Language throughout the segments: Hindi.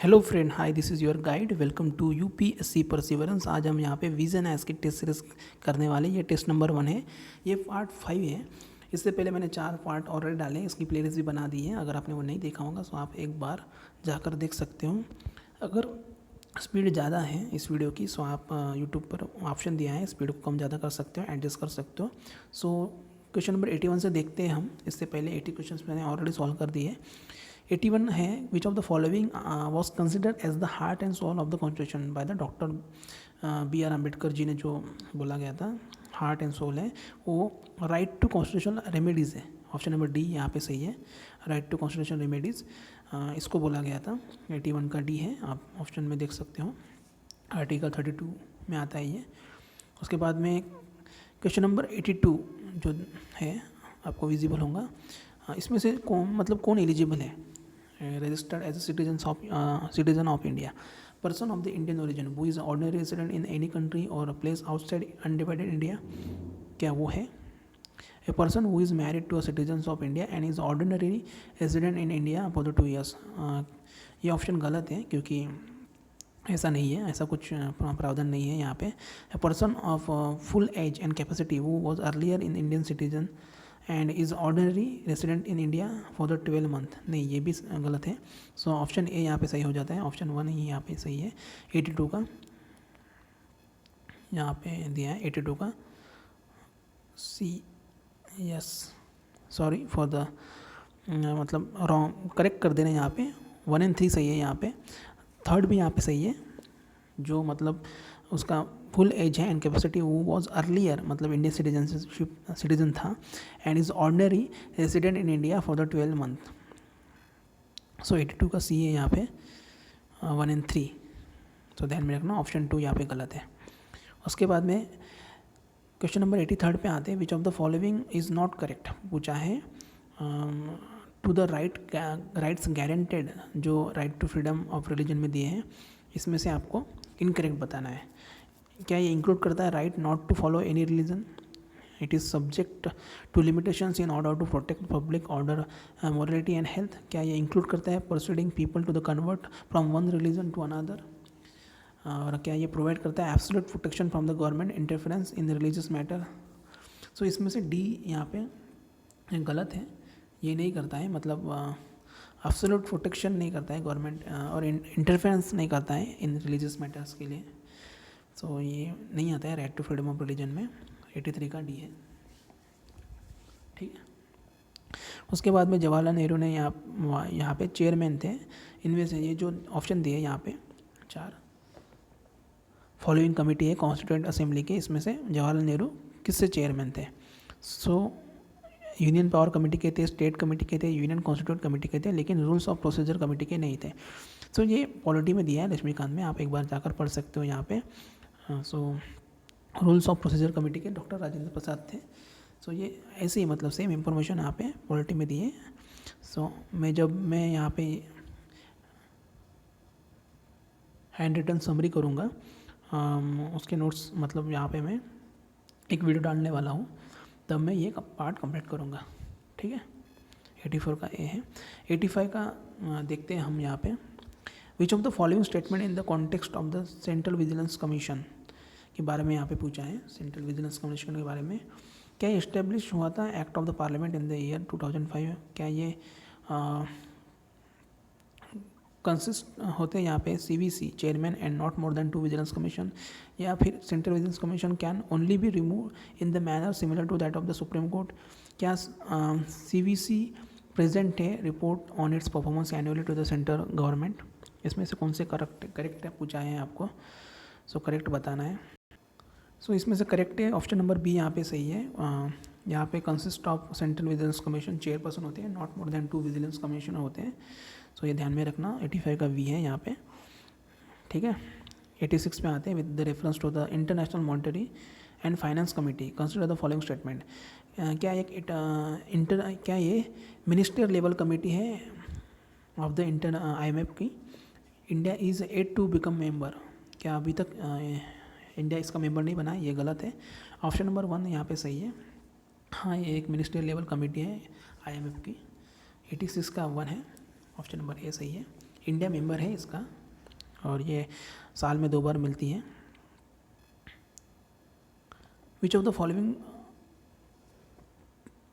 Hello friend, hi, this is your guide. Welcome to UPSC perseverance. आज हम यहाँ पे विजन एस की टेस्ट सीरीज करने वाले। ये टेस्ट नंबर 1 है, ये पार्ट 5 है। इससे पहले मैंने 4 पार्ट ऑलरेडी डाले, इसकी प्लेलिस्ट भी बना दी है। अगर आपने वो नहीं देखा होगा तो आप एक बार जाकर देख सकते हो। अगर स्पीड ज़्यादा है इस वीडियो की तो आप यूट्यूब पर ऑप्शन दिया है, स्पीड को कम ज़्यादा कर सकते हो, एडजस्ट कर सकते हो। सो क्वेश्चन नंबर 81 से देखते हैं हम। इससे पहले 80 क्वेश्चन मैंने ऑलरेडी सॉल्व कर दिए। 81 है, which of the following was considered as the heart and soul of the constitution by the doctor B R Ambedkar ji ने जो बोला गया था हार्ट एंड सोल है वो राइट टू कॉन्स्टिट्यूशनल रेमेडीज़ है। ऑप्शन नंबर डी यहाँ पे सही है, राइट टू कॉन्स्टिट्यूशनल रेमेडीज़ इसको बोला गया था। 81 का डी है, आप ऑप्शन में देख सकते हो, आर्टिकल 32 में आता है ये। उसके बाद में क्वेश्चन नंबर 82 जो है आपको विजिबल होगा। इसमें से कौन एलिजिबल है registered as a citizen of India, person of the Indian origin who is ordinary resident in any country or a place outside undivided India, क्या वो है? A person who is married to a citizen of India and is ordinary resident in India for the 2 years, ये ऑप्शन गलत है क्योंकि ऐसा नहीं है, ऐसा कुछ प्रावधान नहीं है यहाँ पे। A person of full age and capacity who was earlier in Indian citizen and is ordinary resident in India for the 12 month, नहीं ये भी गलत है। सो ऑप्शन ए यहाँ पे सही हो जाता है, ऑप्शन 1 ही यहाँ पे सही है। 82 का यहाँ पे दिया है, 82 का सी, यस, सॉरी फॉर द मतलब रॉन्ग, करेक्ट कर देना। यहाँ पे 1 and 3 सही है, यहाँ पे 3rd भी यहाँ पे सही है, जो मतलब उसका फुल एज है एंड कैपेसिटी वो वॉज अर्लियर मतलब इंडियन सिटीजन था and is ordinary resident in India for the 12 month. So 82 का सी है यहाँ पे 1 and 3। तो ध्यान में रखना, ऑप्शन 2 यहाँ पे गलत है। उसके बाद में क्वेश्चन नंबर 83 पे आते हैं, which of the following is not correct पूछा है। टू द राइट्स गारंटेड, जो right to freedom of religion में दिए हैं, इसमें से आपको इनकरेक्ट बताना है। क्या ये इंक्लूड करता है right not to follow any religion, it is subject to limitations in order to protect public order, morality and health, क्या ये इंक्लूड करता है persuading people to the convert from one religion to another, और क्या ये प्रोवाइड करता है absolute protection from the government interference in the religious matter. So इसमें से डी यहाँ पे गलत है, ये नहीं करता है, मतलब एब्सोल्यूट प्रोटेक्शन नहीं करता है गवर्नमेंट और इंटरफेरेंस नहीं करता है इन रिलीजियस मैटर्स के लिए। सो ये नहीं आता है right to freedom of religion में। 83 का डी है, ठीक है। उसके बाद में जवाहरलाल नेहरू ने यहाँ पे चेयरमैन थे, इनमें से ये जो ऑप्शन दिए यहाँ पे 4 फॉलोइंग कमेटी है कॉन्स्टिट्यूएंट असेंबली के, इसमें से जवाहरलाल नेहरू किससे चेयरमैन थे? सो यूनियन पावर कमेटी के थे, स्टेट कमेटी के थे, यूनियन कॉन्स्टिट्यूट कमेटी के थे, लेकिन रूल्स ऑफ प्रोसीजर कमेटी के नहीं थे। सो ये पॉलिटी में दिया है लक्ष्मीकांत में, आप एक बार जाकर पढ़ सकते हो यहाँ पे। So rules of procedure committee के डॉक्टर राजेंद्र प्रसाद थे। सो ये ऐसे ही मतलब सेम इंफॉर्मेशन यहाँ पे पॉलिटी में दी है। सो जब मैं यहाँ पे हैंड रिटन समरी करूँगा, उसके नोट्स मतलब यहाँ पे मैं एक वीडियो डालने वाला हूँ, तब मैं ये पार्ट कंप्लीट करूँगा, ठीक है। 84 का ए है। 85 का देखते हैं हम यहाँ पे, विच of the following statement in the context of the central vigilance commission के बारे में यहाँ पे पूछा है। सेंट्रल विजिलेंस कमीशन के बारे में, क्या ये इस्टेब्लिश हुआ था act of the parliament in the year 2005? क्या ये कंसिस्ट होते हैं यहाँ पे CVC chairman and not more than 2 vigilance commission, या फिर central vigilance commission can only be remove in the manner similar to that of the Supreme Court? क्या CVC प्रेजेंट है report on its performance annually to the central government? इसमें से कौन से करेक्ट है पूछा है आपको। सो करेक्ट बताना है। सो इसमें से करेक्ट है ऑप्शन नंबर बी यहाँ पे सही है। यहाँ पे consist of central vigilance commission chairperson होते हैं, not more than 2 vigilance commissioner होते हैं। सो ये ध्यान में रखना। 85 का वी है यहाँ पे, ठीक है। 86 पे आते हैं, with the reference to the International Monetary and Finance Committee consider the following statement. क्या ये मिनिस्टर लेवल कमेटी है ऑफ द IMF की? India is at to become member, क्या अभी तक इंडिया इसका मेंबर नहीं बना है? ये गलत है। ऑप्शन नंबर 1 यहाँ पे सही है, हाँ ये एक मिनिस्ट्रियल लेवल कमेटी है IMF की। 86 का 1 है, ऑप्शन नंबर ए सही है। इंडिया मेंबर है इसका, और ये साल में 2 बार मिलती है। Which of the following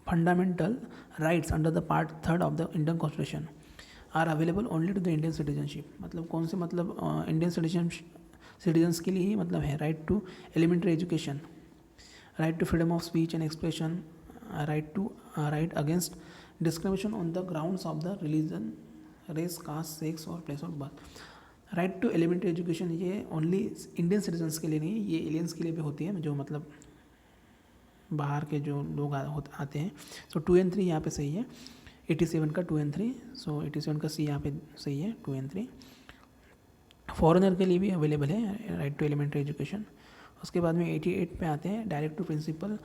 fundamental rights under the part 3 of the Indian constitution are available only to the Indian citizenship. मतलब कौन से, मतलब इंडियन सिटीजन्स के लिए ही मतलब है। Right to elementary education, right to freedom of speech and expression, right against discrimination on the grounds of the religion, race, caste, sex और place of birth. Right to elementary education ये ओनली इंडियन सिटीजन्स के लिए नहीं, ये एलियंस के लिए भी होती है, जो मतलब बाहर के जो लोग आते हैं। सो 2 and 3 यहाँ पे सही है। 87 का 2 and 3, सो 87 का सी यहाँ पे सही है, 2 and 3। फॉरेनर के लिए भी अवेलेबल है राइट टू एलिमेंट्री एजुकेशन। उसके बाद में 88 पे आते हैं, direct to principle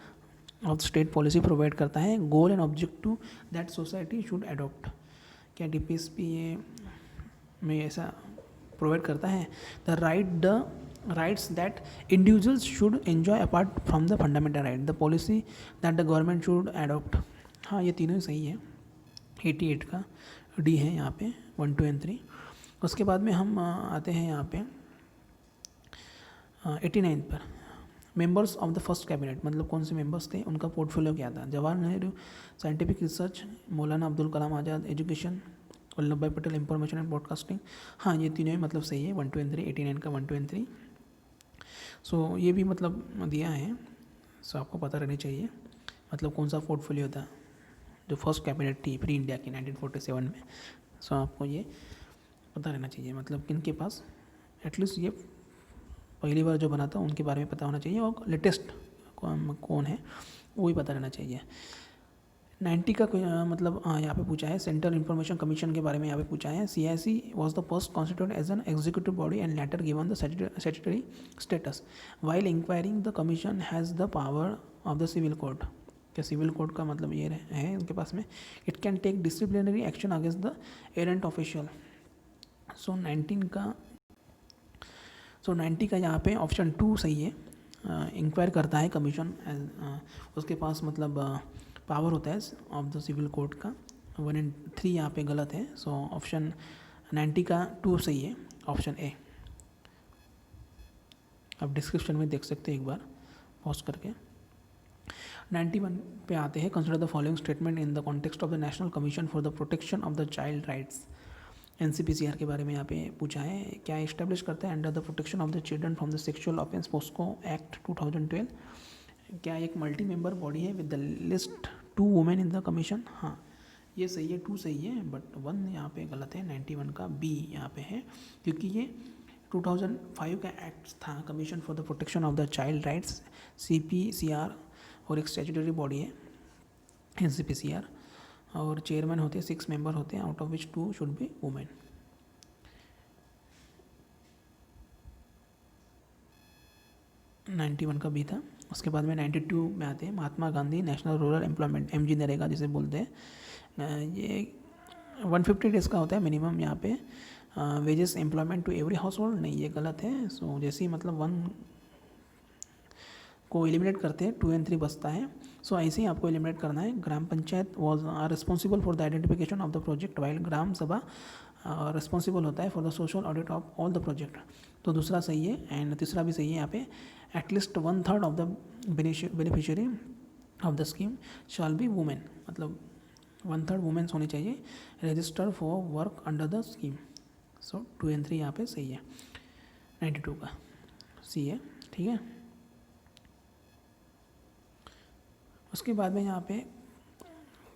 of state policy provide करता है, goal and objective that society should adopt. क्या DPSP ये में ऐसा प्रोवाइड करता है? The rights that individuals should enjoy apart from the fundamental right, the policy that the government should adopt. हाँ, ये तीनों ही सही है। 88 का डी है यहाँ पे, 1, 2 and 3। उसके बाद में हम आते हैं यहाँ पे 89 पर, members of the first cabinet. मतलब कौन से मेंबर्स थे, उनका पोर्टफोलियो क्या था? जवाहर नेहरू साइंटिफिक रिसर्च, मौलाना अब्दुल कलाम आज़ाद एजुकेशन, वल्लभ भाई पटेल इंफॉर्मेशन एंड ब्रॉडकास्टिंग। हाँ, ये तीनों ही मतलब सही है, 1, 2 and 3। 89 का 1, 2 and 3। सो ये भी मतलब दिया है, सो आपको पता रहनी चाहिए मतलब कौन सा पोर्टफोलियो था जो फर्स्ट कैबिनेट थी फ्री इंडिया की 1947 में। सो आपको ये पता रहना चाहिए, मतलब किन के पास एटलीस्ट ये पहली बार जो बना था उनके बारे में पता होना चाहिए, और लेटेस्ट कौन है वो भी पता रहना चाहिए। 90 का मतलब यहाँ पे पूछा है, सेंट्रल इंफॉर्मेशन कमीशन के बारे में यहाँ पे पूछा है। CIC was the first constitute as an executive body and later given the statutory status while inquiring the commission has the power of the civil code. क्या सिविल कोड का मतलब ये है उनके पास में? It can take disciplinary action against the errant official. So 90 का यहाँ पे ऑप्शन 2 सही है। इंक्वायर करता है कमीशन, उसके पास मतलब पावर होता है ऑफ द सिविल कोड का। 1 and 3 यहाँ पे गलत है। सो ऑप्शन 90 का 2 सही है, ऑप्शन ए। आप डिस्क्रिप्शन में देख सकते हैं एक बार पॉज करके। 91 पे आते हैं, consider the following statement in the context of the national commission for the protection of the child rights. NCPCR के बारे में यहाँ पे पूछा है, क्या इस्टेब्लिश करता है under the protection of the children from the sexual offence POCSO act 2012। क्या एक मल्टी मेंबर बॉडी है with the least 2 women in the commission? हाँ, ये सही है, 2 सही है, बट 1 यहाँ पे गलत है। 91 का B यहाँ पे है, क्योंकि ये 2005 का एक्ट था, commission for the protection of the child rights, CPCR, और एक स्टैट्यूटरी बॉडी है NCPCR, और चेयरमैन होते हैं 6 मेंबर होते हैं, out of which 2 should be women.. 91 का B था। उसके बाद में 92 में आते हैं, Mahatma Gandhi national rural employment, MG NREGA जिसे बोलते हैं। ये 150 डेज़ का होता है मिनिमम यहाँ पे। Wages employment to every household, नहीं ये गलत है। सो जैसे ही मतलब 1 को एलिमिनेट करते हैं 2 and 3 बचता है। सो ऐसे ही आपको एलिमिनेट करना है। Gram panchayat was responsible for the identification of the project, while gram sabha responsible होता है for the social audit of all the project. तो दूसरा सही है, एंड तीसरा भी सही है यहाँ पे। At least 1/3 of the beneficiary of the scheme shawl be women, मतलब 1/3 वुमेन्स होनी चाहिए register for work under the scheme. So 2 and 3 यहाँ पे सही है। 92 का सी है, ठीक है। उसके बाद में यहाँ पे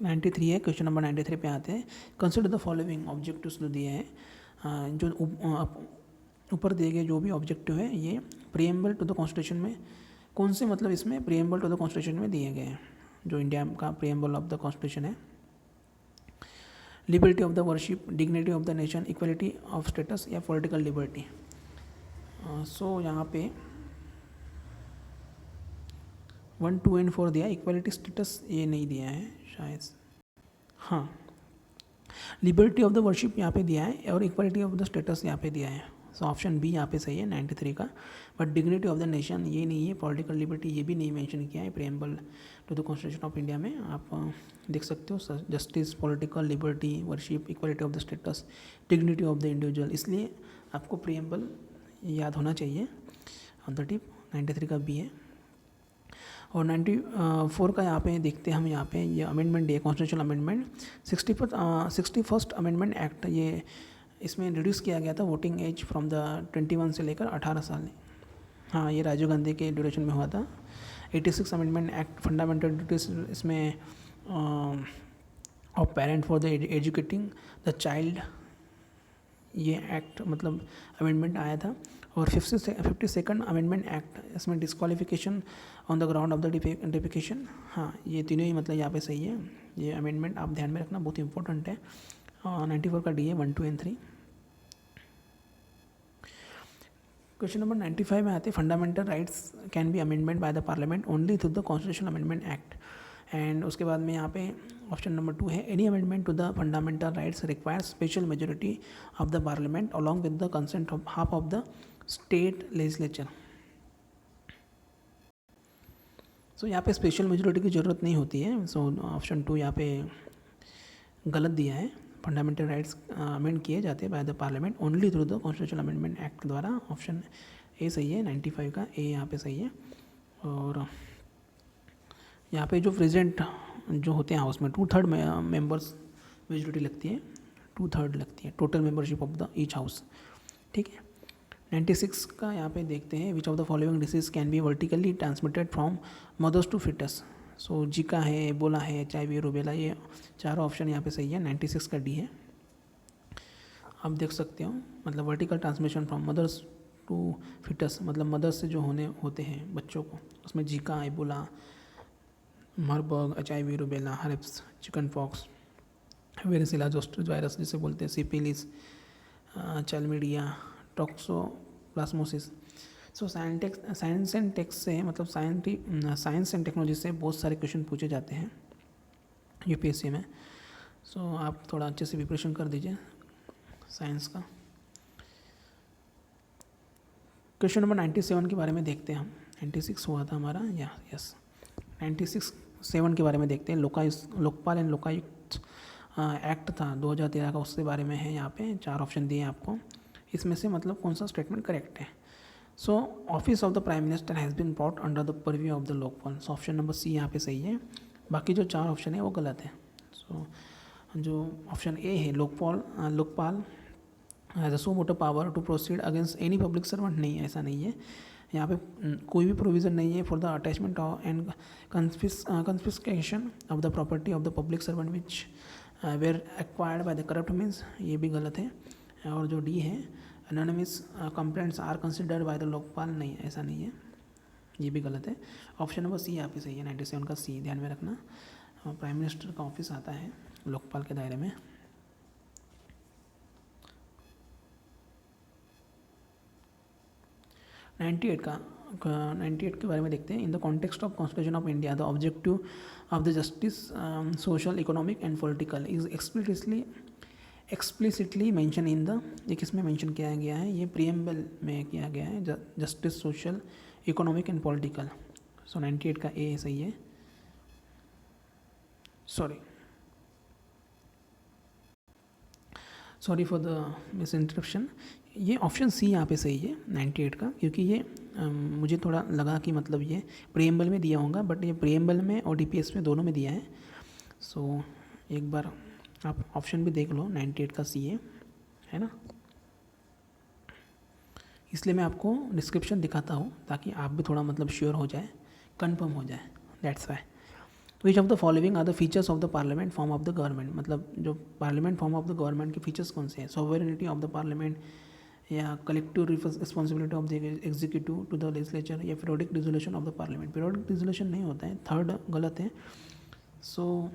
93 है, क्वेश्चन नंबर 93 पे आते हैं। कंसिडर द फॉलोइंग ऑब्जेक्टिव्स जो दिए हैं, जो ऊपर दिए गए जो भी ऑब्जेक्टिव है ये प्रीएम्बल टू द कॉन्स्टिट्यूशन में कौन से, मतलब इसमें प्रीएम्बल टू द कॉन्स्टिट्यूशन में दिए गए हैं, जो इंडिया का प्रीएम्बल ऑफ द कॉन्स्टिट्यूशन है। Liberty of the worship, dignity of the nation, equality of status या पॉलिटिकल लिबर्टी। सो यहाँ पे 1, 2 and 4 दिया, इक्वलिटी स्टेटस ये नहीं दिया है शायद। हाँ, लिबर्टी ऑफ द वर्शिप यहाँ पे दिया है और इक्वलिटी ऑफ द स्टेटस यहाँ पे दिया है। सो ऑप्शन बी यहाँ पे सही है 93 का। But dignity of the nation ये नहीं है, पॉलिटिकल लिबर्टी ये भी नहीं मेंशन किया है preamble to the constitution of India में। आप देख सकते हो justice, political liberty, worship, equality of the status, dignity of the individual, इसलिए आपको प्रेम्बल याद होना चाहिए ऑन द टिप। 93 का बी है। और 94 का यहाँ पे देखते हैं हम, यहाँ पे ये अमेंडमेंट है, constitutional amendment 61st amendment act. ये इसमें रिड्यूस किया गया था वोटिंग एज फ्रॉम द 21 से लेकर 18 साल। हाँ, ये राजीव गांधी के ड्यूरेशन में हुआ था। 86 अमेंडमेंट एक्ट फंडामेंटल ड्यूटीज, इसमें of parent for the educating the child, ये एक्ट मतलब अमेंडमेंट आया था। और 52nd अमेंडमेंट एक्ट, इसमें disqualification on the ground of the defecation. हाँ, ये तीनों ही मतलब यहाँ पे सही है। ये अमेंडमेंट आप ध्यान में रखना, बहुत इंपॉर्टेंट है। 94 का डी है 1, 2 एंड 3। क्वेश्चन नंबर 95 में आते हैं, fundamental rights can be amendment by the parliament only through the constitutional amendment act. And उसके बाद में यहाँ पे ऑप्शन नंबर 2 है, any amendment to the fundamental rights requires special majority of the parliament along with the consent of half of the state legislature. So यहाँ पे स्पेशल मेजोरिटी की ज़रूरत नहीं होती है। सो ऑप्शन 2 यहाँ पे गलत दिया है। फंडामेंटल राइट्स अमेंड किए जाते हैं bye the parliament only through the constitutional amendment act द्वारा। ऑप्शन ए सही है, 95 का ए यहाँ पे सही है। और यहाँ पे जो प्रेजेंट जो होते हैं हाउस में 2/3 मेंबर्स मेजोरिटी लगती है, 2/3 लगती है total membership of the each house. ठीक है। 96 का यहाँ पे देखते हैं, which of the following disease can be vertically transmitted from mothers to foetus. So Zika है, एबोला है, HIV, रूबेला, ये चारों ऑप्शन यहाँ पे सही है। 96 का डी है। आप देख सकते हो मतलब vertical transmission from mothers to fetus, मतलब मदर्स से जो होते हैं बच्चों को, उसमें Zika, Ebola, Marburg, HIV, rubella, herpes, chicken pox, varicella zoster virus जिसे बोलते हैं, syphilis, chlamydia, toxoplasmosis. So science and tech से मतलब साइंस एंड टेक्नोलॉजी से बहुत सारे क्वेश्चन पूछे जाते हैं UPSC में। सो आप थोड़ा अच्छे से प्रिपरेशन कर दीजिए साइंस का। क्वेश्चन नंबर 97 के बारे में देखते हैं हम। 96 हुआ था हमारा, या यस 96 के बारे में देखते हैं। लोकपाल एंड लोकायुक्त एक्ट था 2013 का, उसके बारे में है। यहाँ पे 4 ऑप्शन दिए हैं आपको, इसमें से मतलब कौन सा स्टेटमेंट करेक्ट है। So office of the prime minister has been brought under the purview of the Lokpal. So option number C यहाँ पे सही है, बाकी जो 4 ऑप्शन है वो गलत है। सो जो ऑप्शन ए है Lokpal has a suo motu power to proceed against any public servant, नहीं ऐसा नहीं है। यहाँ पे कोई भी प्रोविज़न नहीं है for the attachment and confiscation of the property of the public servant which were acquired by the corrupt means, ये भी गलत है। और जो डी है anonymous complaints are considered by the Lokpal, नहीं ऐसा नहीं है, ये भी गलत है। ऑप्शन नंबर सी यहाँ पे सही है, 97 का सी ध्यान में रखना। प्राइम मिनिस्टर का ऑफिस आता है लोकपाल के दायरे में। नाइन्टी एट के बारे में देखते हैं। इन the context of constitution of India the objective of the justice social, economic and political is explicitly mention in the, ये किसमें मेंशन किया गया है, ये प्रीएम्बल में किया गया है, justice social, economic and political. So 98 का ए सही है। Sorry for the miss interruption, ये ऑप्शन सी यहाँ पे सही है 98 का, क्योंकि ये मुझे थोड़ा लगा कि मतलब ये प्रीएम्बल में दिया होगा, बट ये प्रीएम्बल में और DPS में दोनों में दिया है। सो एक बार आप ऑप्शन भी देख लो, 98 का सी है ना। इसलिए मैं आपको डिस्क्रिप्शन दिखाता हूँ ताकि आप भी थोड़ा मतलब श्योर हो जाए, कंफर्म हो जाए, that's why. Which of the following are the features of the parliament form of the government, मतलब जो parliament form of the government के फीचर्स कौन से हैं, सॉवरेनिटी ऑफ द पार्लियामेंट, या collective responsibility of the executive to the legislature, या periodic resolution of the parliament. Periodic resolution नहीं होता है, 3rd गलत है। सो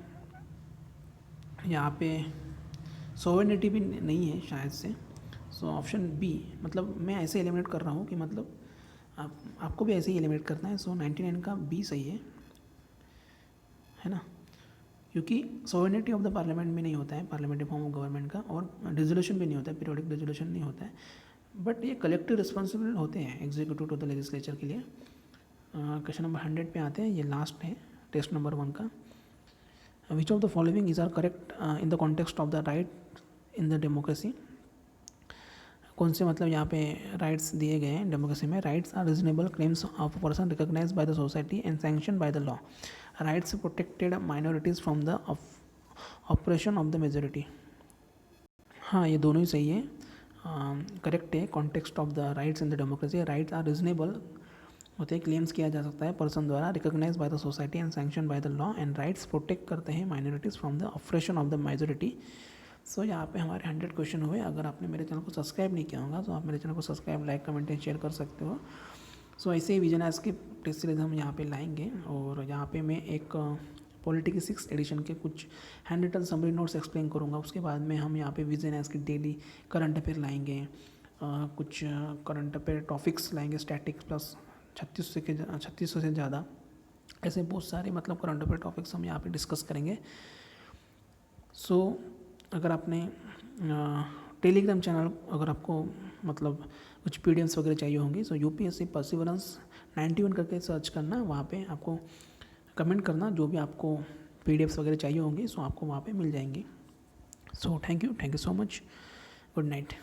यहाँ पे सोवरेनिटी भी नहीं है शायद से। सो ऑप्शन बी, मतलब मैं ऐसे एलिमिनेट कर रहा हूँ कि मतलब आपको भी ऐसे ही एलिमिनेट करना है। सो 99 का बी सही है ना, क्योंकि सोवरेनिटी ऑफ द पार्लियामेंट भी नहीं होता है पार्लियामेंट्री फॉर्म ऑफ गवर्नमेंट का, और रिजोल्यूशन भी नहीं होता है, पीरियोडिक रिजोल्यूशन नहीं होता है। बट ये कलेक्टिव रिस्पॉन्सिबल होते हैं एग्जीक्यूटिव टू द लेजिस्लेचर के लिए। क्वेश्चन नंबर 100 पे आते हैं, ये लास्ट है टेस्ट नंबर 1 का। Which of the following is are correct in the context of the right in the democracy. कौन से मतलब यहाँ पे राइट्स दिए गए हैं डेमोक्रेसी में। Rights are reasonable claims of a person recognise by the society and sanction by the law. Rights protected minorities from the operation of the majority. हाँ, ये दोनों ही सही है, करेक्ट है। Context of the rights in the democracy, rights are reasonable होते हैं, क्लेम्स किया जा सकता है पर्सन द्वारा, recognise by the society and sanction by the law, and rights protect करते हैं minorities from the operation of the majority. So यहाँ पे हमारे 100 क्वेश्चन हुए। अगर आपने मेरे चैनल को सब्सक्राइब नहीं किया होगा तो आप मेरे चैनल को subscribe, like, comment and share कर सकते हो। सो ऐसे ही विजन एस के टेस्ट सीरीज हम यहाँ पे लाएंगे, और यहाँ पे मैं एक पॉलिटी की 6th एडिशन के कुछ handwritten summary notes explain करूँगा। उसके बाद में हम यहाँ पे विजन एस की डेली करंट अफेयर लाएंगे, कुछ करंट अफेयर टॉपिक्स लाएंगे, स्टैटिक्स प्लस 3600 से ज़्यादा, ऐसे बहुत सारे मतलब करंट अफेयर टॉपिक्स हम यहाँ पे डिस्कस करेंगे। सो अगर आपने टेलीग्राम चैनल, अगर आपको मतलब कुछ पीडीएफ्स वगैरह चाहिए होंगी, सो यूपीएससी परसिवरेंस 91 करके सर्च करना, वहाँ पे आपको कमेंट करना जो भी आपको पीडीएफ्स वगैरह चाहिए होंगी, सो आपको वहाँ पे मिल जाएंगी। So thank you so much, good night.